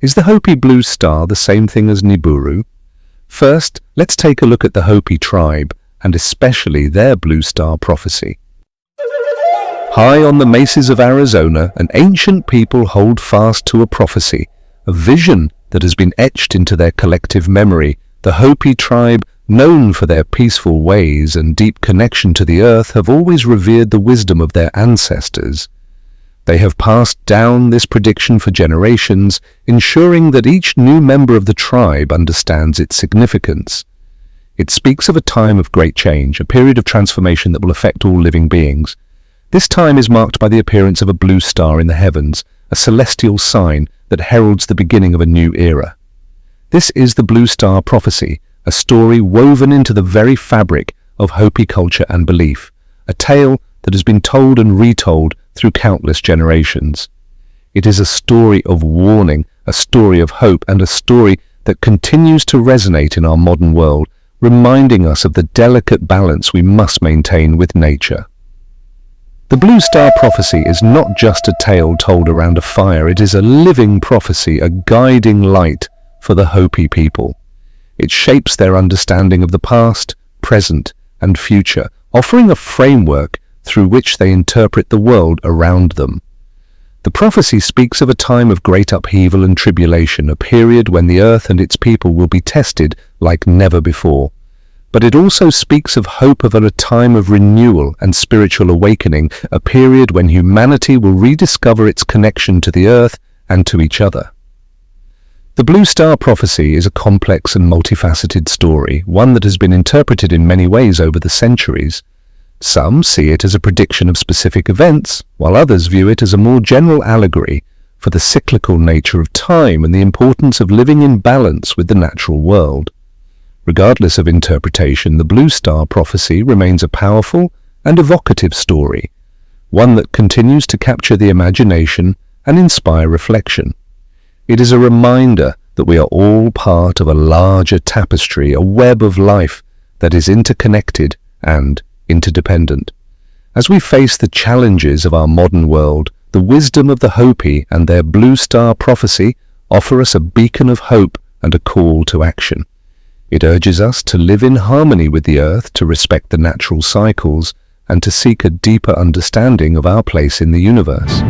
Is the Hopi Blue Star the same thing as Niburu? First, let's take a look at the Hopi Tribe, and especially their Blue Star Prophecy. High on the mesas of Arizona, an ancient people hold fast to a prophecy, a vision that has been etched into their collective memory. The Hopi Tribe, known for their peaceful ways and deep connection to the earth, have always revered the wisdom of their ancestors. They have passed down this prediction for generations, ensuring that each new member of the tribe understands its significance. It speaks of a time of great change, a period of transformation that will affect all living beings. This time is marked by the appearance of a blue star in the heavens, a celestial sign that heralds the beginning of a new era. This is the Blue Star Prophecy, a story woven into the very fabric of Hopi culture and belief, a tale that has been told and retold through countless generations. It is a story of warning, a story of hope, and a story that continues to resonate in our modern world, reminding us of the delicate balance we must maintain with nature. The Blue Star Prophecy is not just a tale told around a fire, it is a living prophecy, a guiding light for the Hopi people. It shapes their understanding of the past, present, and future, offering a framework through which they interpret the world around them. The prophecy speaks of a time of great upheaval and tribulation, a period when the earth and its people will be tested like never before. But it also speaks of hope of a time of renewal and spiritual awakening, a period when humanity will rediscover its connection to the earth and to each other. The Blue Star Prophecy is a complex and multifaceted story, one that has been interpreted in many ways over the centuries. Some see it as a prediction of specific events, while others view it as a more general allegory for the cyclical nature of time and the importance of living in balance with the natural world. Regardless of interpretation, the Blue Star Prophecy remains a powerful and evocative story, one that continues to capture the imagination and inspire reflection. It is a reminder that we are all part of a larger tapestry, a web of life that is interconnected and interdependent. As we face the challenges of our modern world, the wisdom of the Hopi and their Blue Star Prophecy offer us a beacon of hope and a call to action. It urges us to live in harmony with the earth, to respect the natural cycles, and to seek a deeper understanding of our place in the universe.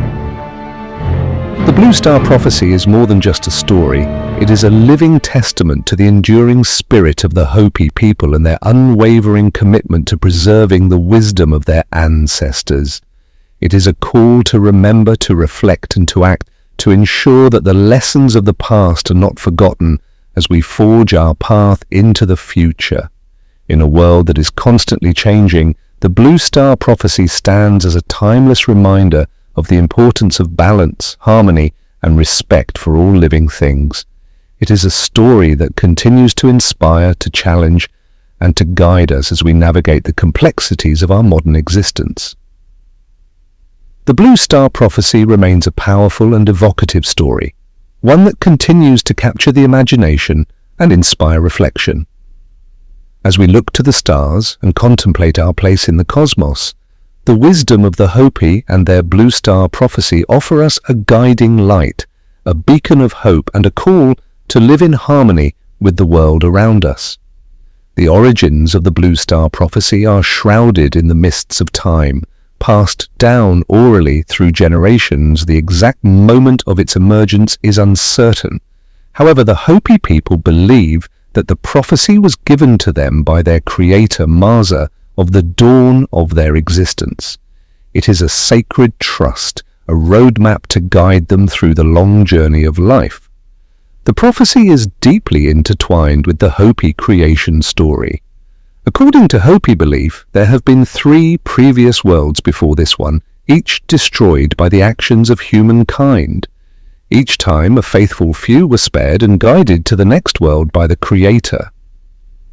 The Blue Star Prophecy is more than just a story. It is a living testament to the enduring spirit of the Hopi people and their unwavering commitment to preserving the wisdom of their ancestors. It is a call to remember, to reflect, and to act, to ensure that the lessons of the past are not forgotten as we forge our path into the future. In a world that is constantly changing, the Blue Star Prophecy stands as a timeless reminder of the importance of balance, harmony, and respect for all living things. It is a story that continues to inspire, to challenge, and to guide us as we navigate the complexities of our modern existence. The Blue Star Prophecy remains a powerful and evocative story, one that continues to capture the imagination and inspire reflection. As we look to the stars and contemplate our place in the cosmos, the wisdom of the Hopi and their Blue Star Prophecy offer us a guiding light, a beacon of hope, and a call to live in harmony with the world around us. The origins of the Blue Star Prophecy are shrouded in the mists of time, passed down orally through generations. The exact moment of its emergence is uncertain. However, the Hopi people believe that the prophecy was given to them by their creator, Maza, of the dawn of their existence. It is a sacred trust, a roadmap to guide them through the long journey of life. The prophecy is deeply intertwined with the Hopi creation story. According to Hopi belief, there have been 3 previous worlds before this one, each destroyed by the actions of humankind. Each time, a faithful few were spared and guided to the next world by the Creator.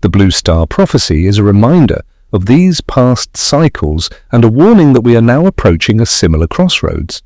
The Blue Star Prophecy is a reminder of these past cycles and a warning that we are now approaching a similar crossroads.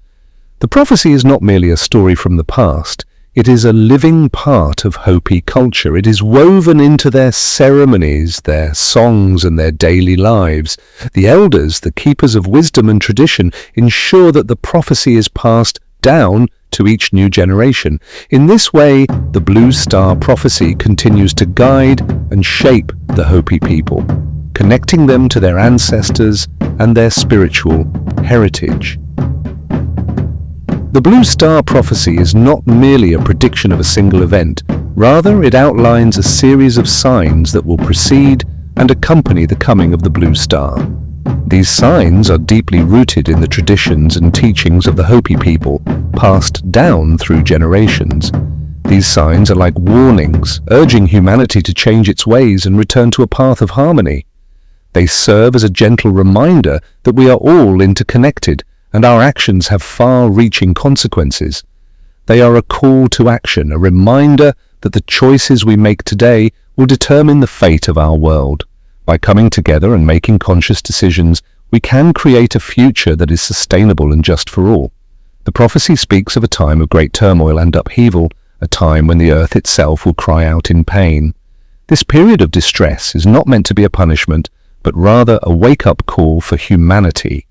The prophecy is not merely a story from the past, it is a living part of Hopi culture. It is woven into their ceremonies, their songs, and their daily lives. The elders, the keepers of wisdom and tradition, ensure that the prophecy is passed down to each new generation. In this way, the Blue Star Prophecy continues to guide and shape the Hopi people, connecting them to their ancestors and their spiritual heritage. The Blue Star Prophecy is not merely a prediction of a single event. Rather, it outlines a series of signs that will precede and accompany the coming of the Blue Star. These signs are deeply rooted in the traditions and teachings of the Hopi people, passed down through generations. These signs are like warnings, urging humanity to change its ways and return to a path of harmony. They serve as a gentle reminder that we are all interconnected and our actions have far-reaching consequences. They are a call to action, a reminder that the choices we make today will determine the fate of our world. By coming together and making conscious decisions, we can create a future that is sustainable and just for all. The prophecy speaks of a time of great turmoil and upheaval, a time when the earth itself will cry out in pain. This period of distress is not meant to be a punishment, but rather a wake-up call for humanity.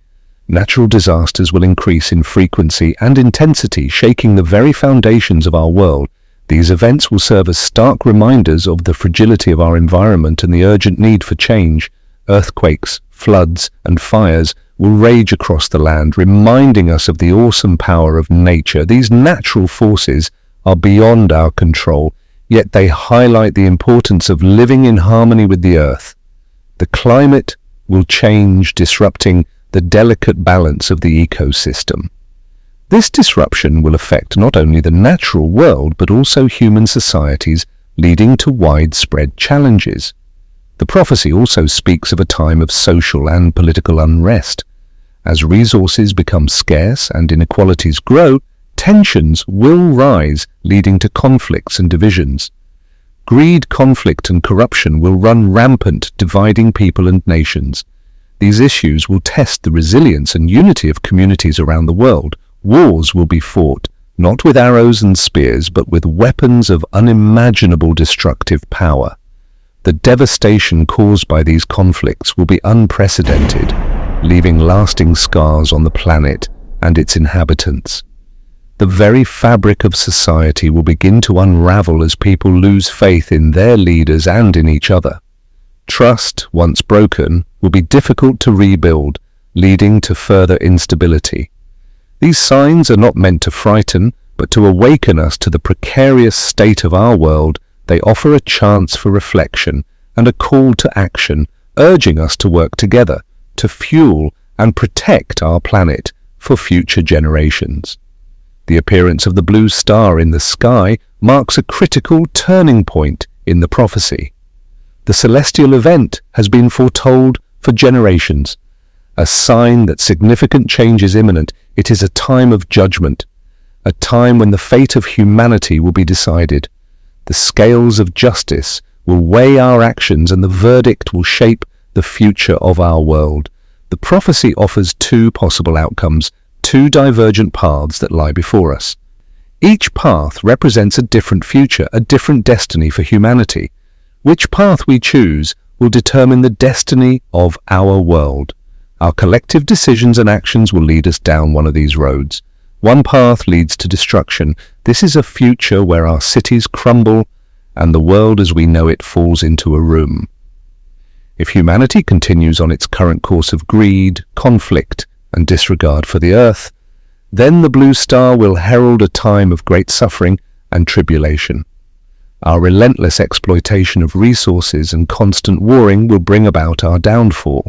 Natural disasters will increase in frequency and intensity, shaking the very foundations of our world. These events will serve as stark reminders of the fragility of our environment and the urgent need for change. Earthquakes, floods, and fires will rage across the land, reminding us of the awesome power of nature. These natural forces are beyond our control, yet they highlight the importance of living in harmony with the earth. The climate will change, disrupting the delicate balance of the ecosystem. This disruption will affect not only the natural world but also human societies, leading to widespread challenges. The prophecy also speaks of a time of social and political unrest. As resources become scarce and inequalities grow, tensions will rise, leading to conflicts and divisions. Greed, conflict, and corruption will run rampant, dividing people and nations. These issues will test the resilience and unity of communities around the world. Wars will be fought, not with arrows and spears, but with weapons of unimaginable destructive power. The devastation caused by these conflicts will be unprecedented, leaving lasting scars on the planet and its inhabitants. The very fabric of society will begin to unravel as people lose faith in their leaders and in each other. Trust, once broken, will be difficult to rebuild, leading to further instability. These signs are not meant to frighten, but to awaken us to the precarious state of our world. They offer a chance for reflection and a call to action, urging us to work together, to fuel and protect our planet for future generations. The appearance of the blue star in the sky marks a critical turning point in the prophecy. The celestial event has been foretold for generations, a sign that significant change is imminent. It is a time of judgment, a time when the fate of humanity will be decided. The scales of justice will weigh our actions and the verdict will shape the future of our world. The prophecy offers two possible outcomes, two divergent paths that lie before us. Each path represents a different future, a different destiny for humanity. Which path we choose will determine the destiny of our world. Our collective decisions and actions will lead us down one of these roads. One path leads to destruction. This is a future where our cities crumble and the world as we know it falls into a ruin. If humanity continues on its current course of greed, conflict, and disregard for the earth, then the blue star will herald a time of great suffering and tribulation. Our relentless exploitation of resources and constant warring will bring about our downfall.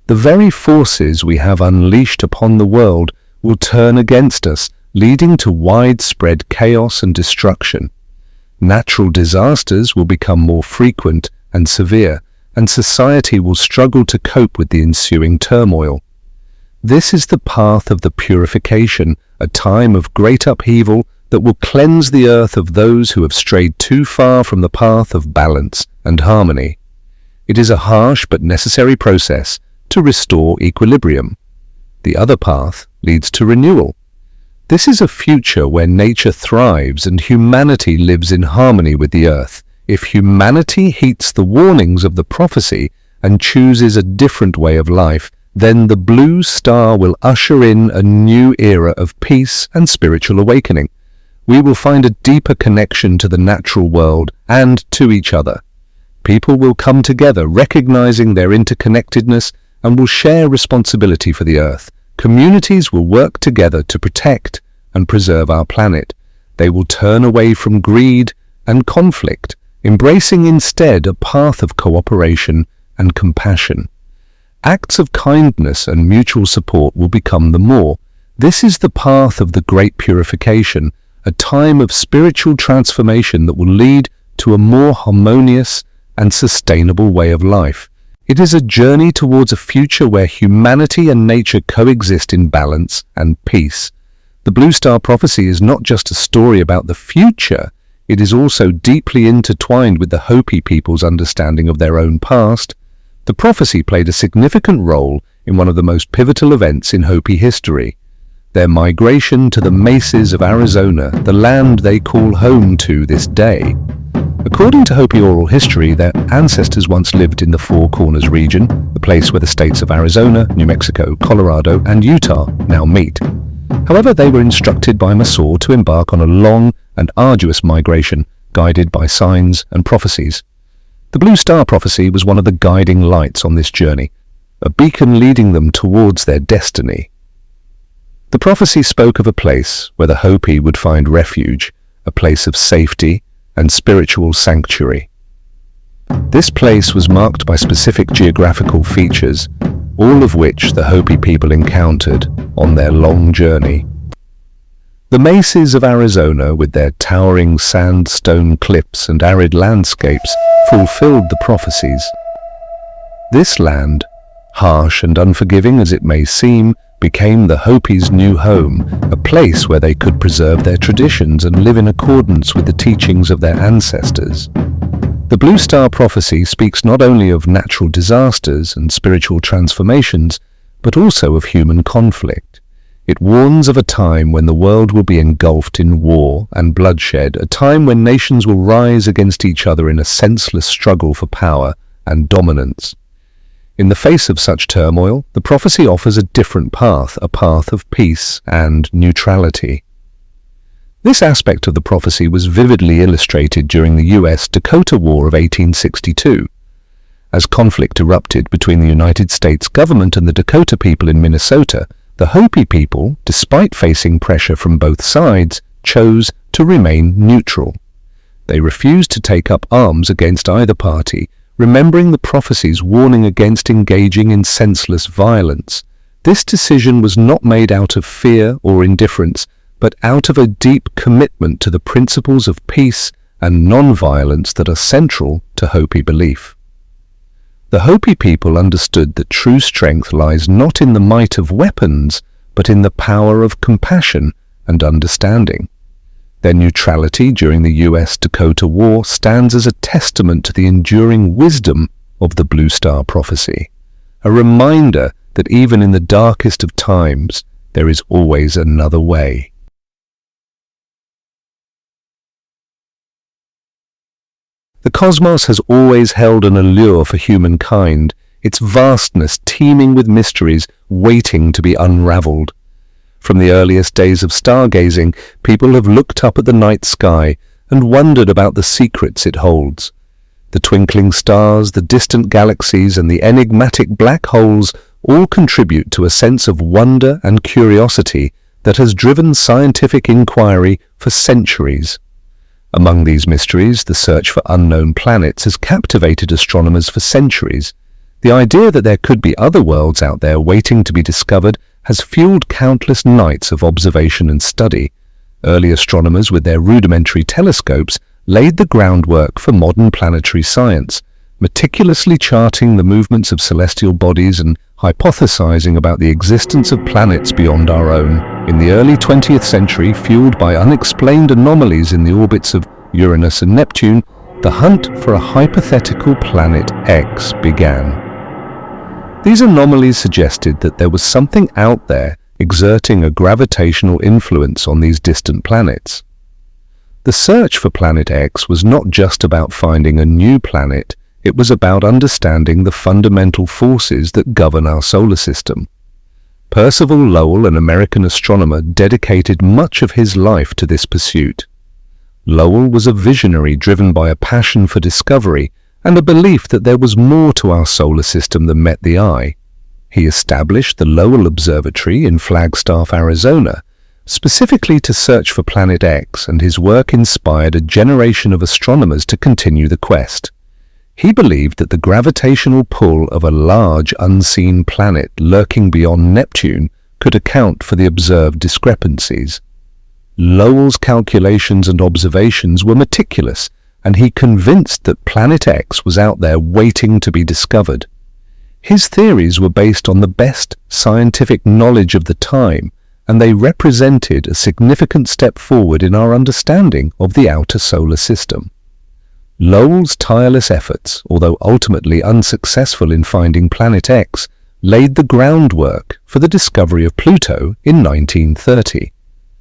The very forces we have unleashed upon the world will turn against us, leading to widespread chaos and destruction. Natural disasters will become more frequent and severe, and society will struggle to cope with the ensuing turmoil. This is the path of the purification, a time of great upheaval that will cleanse the earth of those who have strayed too far from the path of balance and harmony. It is a harsh but necessary process to restore equilibrium. The other path leads to renewal. This is a future where nature thrives and humanity lives in harmony with the earth. If humanity heeds the warnings of the prophecy and chooses a different way of life, then the blue star will usher in a new era of peace and spiritual awakening. We will find a deeper connection to the natural world and to each other. People will come together, recognizing their interconnectedness, and will share responsibility for the Earth. Communities will work together to protect and preserve our planet. They will turn away from greed and conflict, embracing instead a path of cooperation and compassion. Acts of kindness and mutual support will become the more. This is the path of the Great Purification, a time of spiritual transformation that will lead to a more harmonious and sustainable way of life. It is a journey towards a future where humanity and nature coexist in balance and peace. The Blue Star Prophecy is not just a story about the future, it is also deeply intertwined with the Hopi people's understanding of their own past. The prophecy played a significant role in one of the most pivotal events in Hopi history, their migration to the mesas of Arizona, the land they call home to this day. According to Hopi oral history, their ancestors once lived in the Four Corners region, the place where the states of Arizona, New Mexico, Colorado, and Utah now meet. However, they were instructed by Masor to embark on a long and arduous migration, guided by signs and prophecies. The Blue Star Prophecy was one of the guiding lights on this journey, a beacon leading them towards their destiny. The prophecy spoke of a place where the Hopi would find refuge, a place of safety and spiritual sanctuary. This place was marked by specific geographical features, all of which the Hopi people encountered on their long journey. The mesas of Arizona, with their towering sandstone cliffs and arid landscapes, fulfilled the prophecies. This land, harsh and unforgiving as it may seem, became the Hopi's new home, a place where they could preserve their traditions and live in accordance with the teachings of their ancestors. The Blue Star Prophecy speaks not only of natural disasters and spiritual transformations, but also of human conflict. It warns of a time when the world will be engulfed in war and bloodshed, a time when nations will rise against each other in a senseless struggle for power and dominance. In the face of such turmoil, the prophecy offers a different path, a path of peace and neutrality. This aspect of the prophecy was vividly illustrated during the U.S. Dakota War of 1862. As conflict erupted between the United States government and the Dakota people in Minnesota, the Hopi people, despite facing pressure from both sides, chose to remain neutral. They refused to take up arms against either party, remembering the prophecy's warning against engaging in senseless violence. This decision was not made out of fear or indifference, but out of a deep commitment to the principles of peace and non-violence that are central to Hopi belief. The Hopi people understood that true strength lies not in the might of weapons, but in the power of compassion and understanding. Their neutrality during the U.S. Dakota War stands as a testament to the enduring wisdom of the Blue Star Prophecy, a reminder that even in the darkest of times, there is always another way. The cosmos has always held an allure for humankind, its vastness teeming with mysteries waiting to be unraveled. From the earliest days of stargazing, people have looked up at the night sky and wondered about the secrets it holds. The twinkling stars, the distant galaxies, and the enigmatic black holes all contribute to a sense of wonder and curiosity that has driven scientific inquiry for centuries. Among these mysteries, the search for unknown planets has captivated astronomers for centuries. The idea that there could be other worlds out there waiting to be discovered has fueled countless nights of observation and study. Early astronomers with their rudimentary telescopes laid the groundwork for modern planetary science, meticulously charting the movements of celestial bodies and hypothesizing about the existence of planets beyond our own. In the early 20th century, fueled by unexplained anomalies in the orbits of Uranus and Neptune, the hunt for a hypothetical planet X began. These anomalies suggested that there was something out there exerting a gravitational influence on these distant planets. The search for Planet X was not just about finding a new planet, It was about understanding the fundamental forces that govern our solar system. Percival Lowell, an American astronomer, dedicated much of his life to this pursuit. Lowell was a visionary driven by a passion for discovery and a belief that there was more to our solar system than met the eye. He established the Lowell Observatory in Flagstaff, Arizona, specifically to search for Planet X, and his work inspired a generation of astronomers to continue the quest. He believed that the gravitational pull of a large unseen planet lurking beyond Neptune could account for the observed discrepancies. Lowell's calculations and observations were meticulous, and he convinced that Planet X was out there waiting to be discovered. His theories were based on the best scientific knowledge of the time, and they represented a significant step forward in our understanding of the outer solar system. Lowell's tireless efforts, although ultimately unsuccessful in finding Planet X, laid the groundwork for the discovery of Pluto in 1930.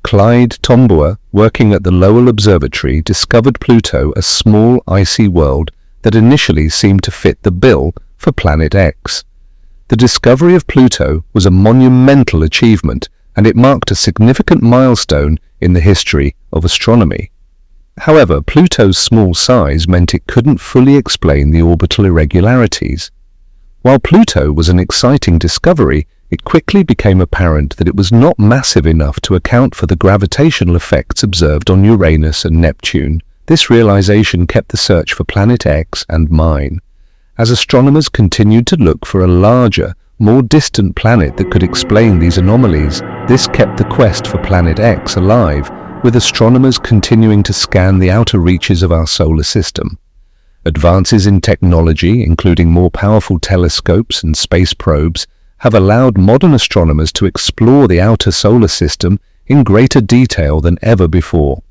Clyde Tombaugh, working at the Lowell Observatory, discovered Pluto, a small icy world that initially seemed to fit the bill for Planet X. The discovery of Pluto was a monumental achievement, and it marked a significant milestone in the history of astronomy. However, Pluto's small size meant it couldn't fully explain the orbital irregularities. While Pluto was an exciting discovery, it quickly became apparent that it was not massive enough to account for the gravitational effects observed on Uranus and Neptune. This realization kept the search for Planet X and mine. As astronomers continued to look for a larger, more distant planet that could explain these anomalies, this kept the quest for Planet X alive, with astronomers continuing to scan the outer reaches of our solar system. Advances in technology, including more powerful telescopes and space probes, have allowed modern astronomers to explore the outer solar system in greater detail than ever before.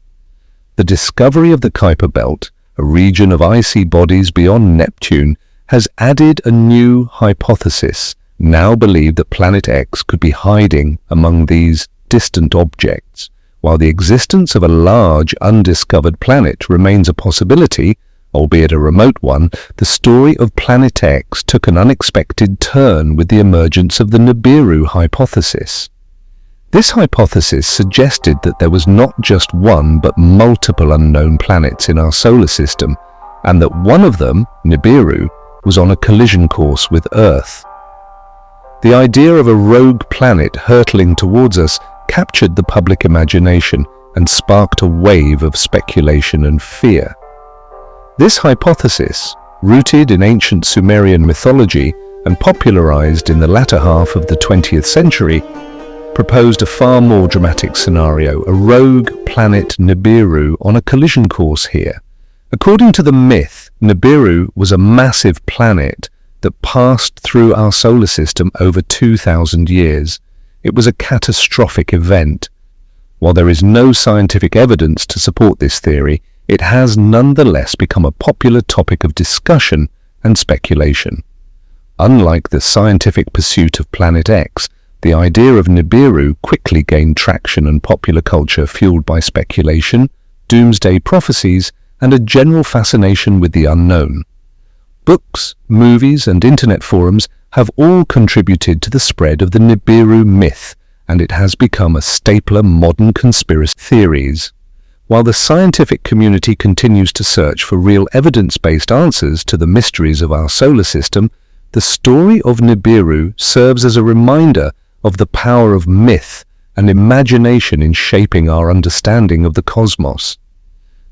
The discovery of the Kuiper Belt, a region of icy bodies beyond Neptune, has added a new hypothesis, now believed that Planet X could be hiding among these distant objects. While the existence of a large, undiscovered planet remains a possibility, albeit a remote one, the story of Planet X took an unexpected turn with the emergence of the Niburu hypothesis. This hypothesis suggested that there was not just one but multiple unknown planets in our solar system, and that one of them, Niburu, was on a collision course with Earth. The idea of a rogue planet hurtling towards us captured the public imagination and sparked a wave of speculation and fear. This hypothesis, rooted in ancient Sumerian mythology and popularized in the latter half of the 20th century, proposed a far more dramatic scenario, a rogue planet Nibiru on a collision course here. According to the myth, Nibiru was a massive planet that passed through our solar system over 2,000 years. It was a catastrophic event. While there is no scientific evidence to support this theory, it has nonetheless become a popular topic of discussion and speculation. Unlike the scientific pursuit of Planet X, the idea of Nibiru quickly gained traction in popular culture, fueled by speculation, doomsday prophecies, and a general fascination with the unknown. Books, movies, and internet forums have all contributed to the spread of the Nibiru myth, and it has become a staple of modern conspiracy theories. While the scientific community continues to search for real evidence-based answers to the mysteries of our solar system, the story of Nibiru serves as a reminder of the power of myth and imagination in shaping our understanding of the cosmos.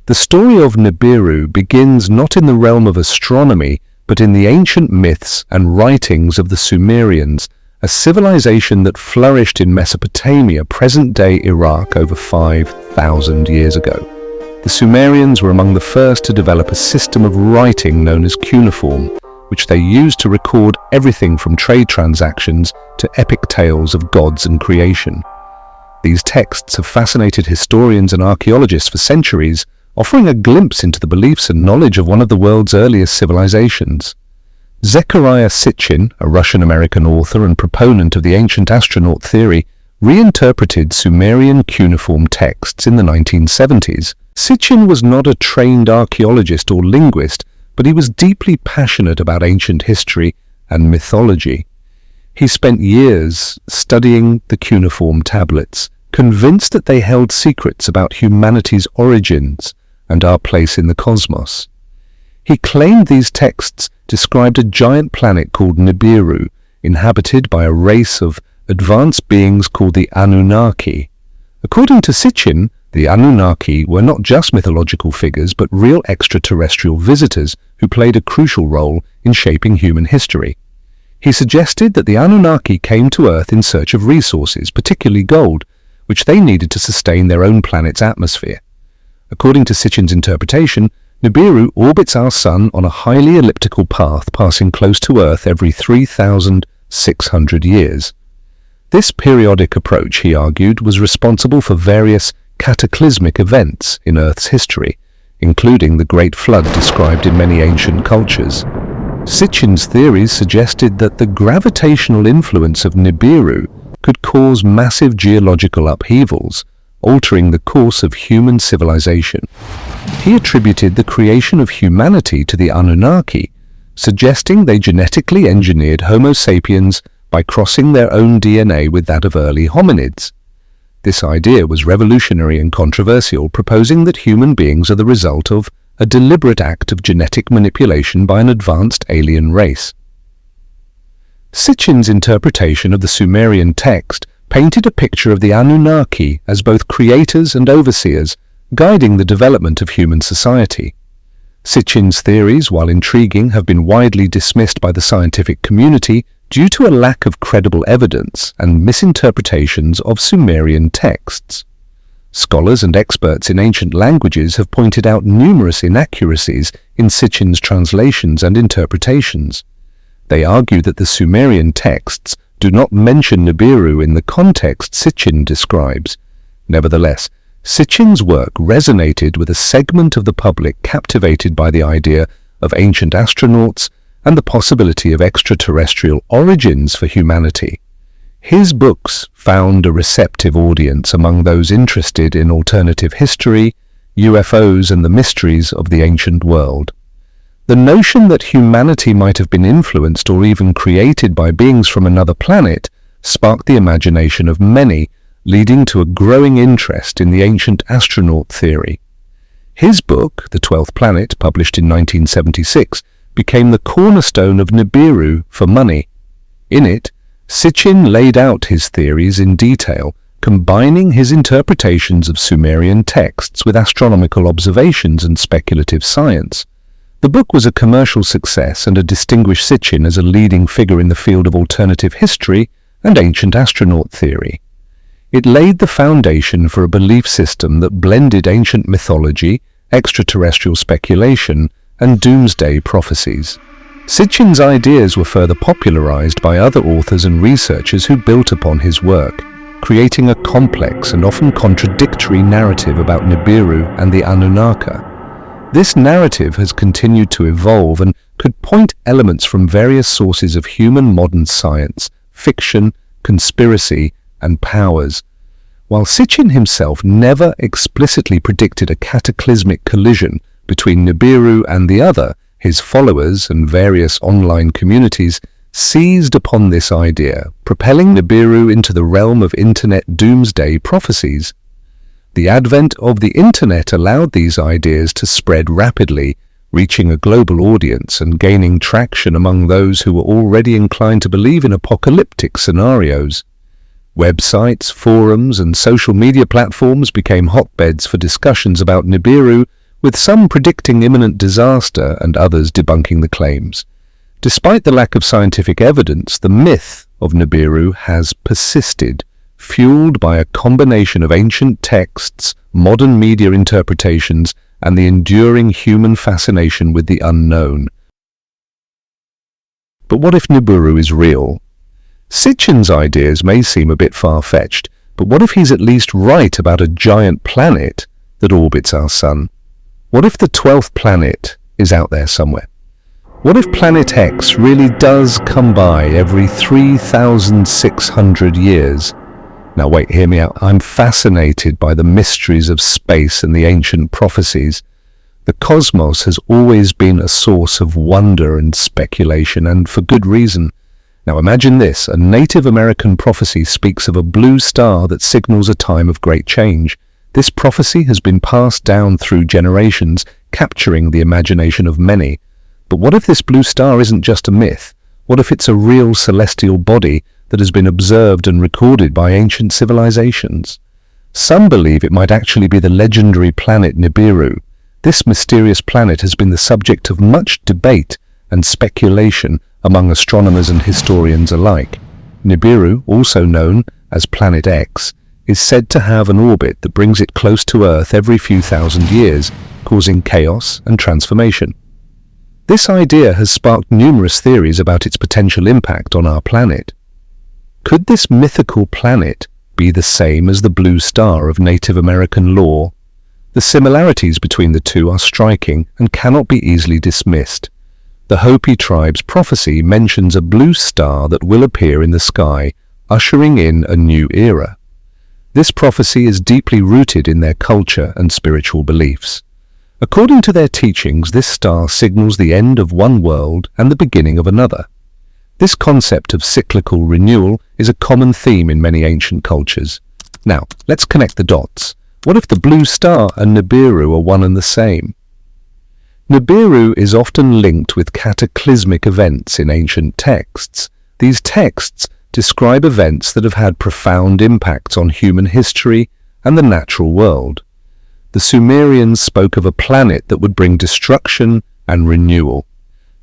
The story of Nibiru begins not in the realm of astronomy, but in the ancient myths and writings of the Sumerians, a civilization that flourished in Mesopotamia, present-day Iraq, over 5,000 years ago. The Sumerians were among the first to develop a system of writing known as cuneiform, which they used to record everything from trade transactions to epic tales of gods and creation. These texts have fascinated historians and archaeologists for centuries, offering a glimpse into the beliefs and knowledge of one of the world's earliest civilizations. Zecharia Sitchin, a Russian-American author and proponent of the ancient astronaut theory, reinterpreted Sumerian cuneiform texts in the 1970s. Sitchin was not a trained archaeologist or linguist, but he was deeply passionate about ancient history and mythology. He spent years studying the cuneiform tablets, convinced that they held secrets about humanity's origins and our place in the cosmos. He claimed these texts described a giant planet called Nibiru, inhabited by a race of advanced beings called the Anunnaki. According to Sitchin, the Anunnaki were not just mythological figures, but real extraterrestrial visitors who played a crucial role in shaping human history. He suggested that the Anunnaki came to Earth in search of resources, particularly gold, which they needed to sustain their own planet's atmosphere. According to Sitchin's interpretation, Nibiru orbits our Sun on a highly elliptical path, passing close to Earth every 3,600 years. This periodic approach, he argued, was responsible for various cataclysmic events in Earth's history, including the Great Flood described in many ancient cultures. Sitchin's theories suggested that the gravitational influence of Nibiru could cause massive geological upheavals, altering the course of human civilization. He attributed the creation of humanity to the Anunnaki, suggesting they genetically engineered Homo sapiens by crossing their own DNA with that of early hominids. This idea was revolutionary and controversial, proposing that human beings are the result of a deliberate act of genetic manipulation by an advanced alien race. Sitchin's interpretation of the Sumerian text painted a picture of the Anunnaki as both creators and overseers, guiding the development of human society. Sitchin's theories, while intriguing, have been widely dismissed by the scientific community due to a lack of credible evidence and misinterpretations of Sumerian texts. Scholars and experts in ancient languages have pointed out numerous inaccuracies in Sitchin's translations and interpretations. They argue that the Sumerian texts do not mention Nibiru in the context Sitchin describes. Nevertheless, Sitchin's work resonated with a segment of the public captivated by the idea of ancient astronauts and the possibility of extraterrestrial origins for humanity. His books found a receptive audience among those interested in alternative history, UFOs, and the mysteries of the ancient world. The notion that humanity might have been influenced or even created by beings from another planet sparked the imagination of many, leading to a growing interest in the ancient astronaut theory. His book, The 12th Planet, published in 1976, became the cornerstone of Nibiru for money. In it, Sitchin laid out his theories in detail, combining his interpretations of Sumerian texts with astronomical observations and speculative science. The book was a commercial success and distinguished Sitchin as a leading figure in the field of alternative history and ancient astronaut theory. It laid the foundation for a belief system that blended ancient mythology, extraterrestrial speculation, and doomsday prophecies. Sitchin's ideas were further popularized by other authors and researchers who built upon his work, creating a complex and often contradictory narrative about Nibiru and the Anunnaki. This narrative has continued to evolve and could point elements from various sources of human modern science, fiction, conspiracy, and powers. While Sitchin himself never explicitly predicted a cataclysmic collision between Nibiru and the other, his followers and various online communities seized upon this idea, propelling Nibiru into the realm of internet doomsday prophecies. The advent of the internet allowed these ideas to spread rapidly, reaching a global audience and gaining traction among those who were already inclined to believe in apocalyptic scenarios. Websites, forums, and social media platforms became hotbeds for discussions about Nibiru, with some predicting imminent disaster and others debunking the claims. Despite the lack of scientific evidence, the myth of Nibiru has persisted, fueled by a combination of ancient texts, modern media interpretations, and the enduring human fascination with the unknown. But what if Nibiru is real? Sitchin's ideas may seem a bit far-fetched, but what if he's at least right about a giant planet that orbits our Sun? What if the 12th planet is out there somewhere? What if Planet X really does come by every 3,600 years? Now wait, hear me out. I'm fascinated by the mysteries of space and the ancient prophecies. The cosmos has always been a source of wonder and speculation, and for good reason. Now imagine this: a Native American prophecy speaks of a blue star that signals a time of great change. This prophecy has been passed down through generations, capturing the imagination of many. But what if this blue star isn't just a myth? What if it's a real celestial body that has been observed and recorded by ancient civilizations? Some believe it might actually be the legendary planet Niburu. This mysterious planet has been the subject of much debate and speculation among astronomers and historians alike. Niburu, also known as Planet X, is said to have an orbit that brings it close to Earth every few thousand years, causing chaos and transformation. This idea has sparked numerous theories about its potential impact on our planet. Could this mythical planet be the same as the blue star of Native American lore? The similarities between the two are striking and cannot be easily dismissed. The Hopi Tribe's prophecy mentions a blue star that will appear in the sky, ushering in a new era. This prophecy is deeply rooted in their culture and spiritual beliefs. According to their teachings, this star signals the end of one world and the beginning of another. This concept of cyclical renewal is a common theme in many ancient cultures. Now, let's connect the dots. What if the blue star and Niburu are one and the same? Niburu is often linked with cataclysmic events in ancient texts. These texts describe events that have had profound impacts on human history and the natural world. The Sumerians spoke of a planet that would bring destruction and renewal.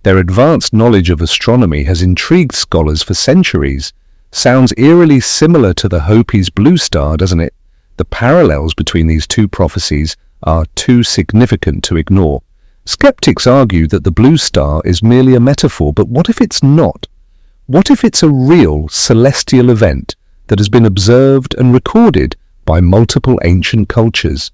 Their advanced knowledge of astronomy has intrigued scholars for centuries. Sounds eerily similar to the Hopi's blue star, doesn't it? The parallels between these two prophecies are too significant to ignore. Skeptics argue that the blue star is merely a metaphor, but what if it's not? What if it's a real celestial event that has been observed and recorded by multiple ancient cultures?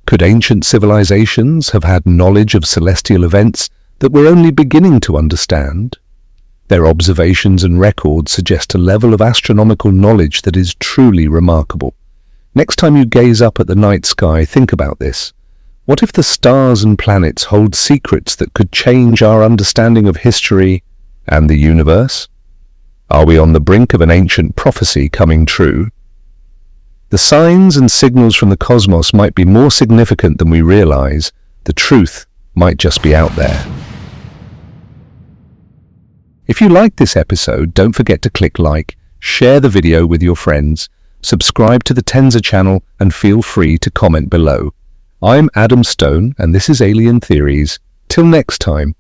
Could ancient civilizations have had knowledge of celestial events that we're only beginning to understand? Their observations and records suggest a level of astronomical knowledge that is truly remarkable. Next time you gaze up at the night sky, think about this. What if the stars and planets hold secrets that could change our understanding of history and the universe? Are we on the brink of an ancient prophecy coming true? The signs and signals from the cosmos might be more significant than we realize. The truth might just be out there. If you liked this episode, don't forget to click like, share the video with your friends, subscribe to the Tenza channel, and feel free to comment below. I'm Adam Stone, and this is Alien Theories. Till next time.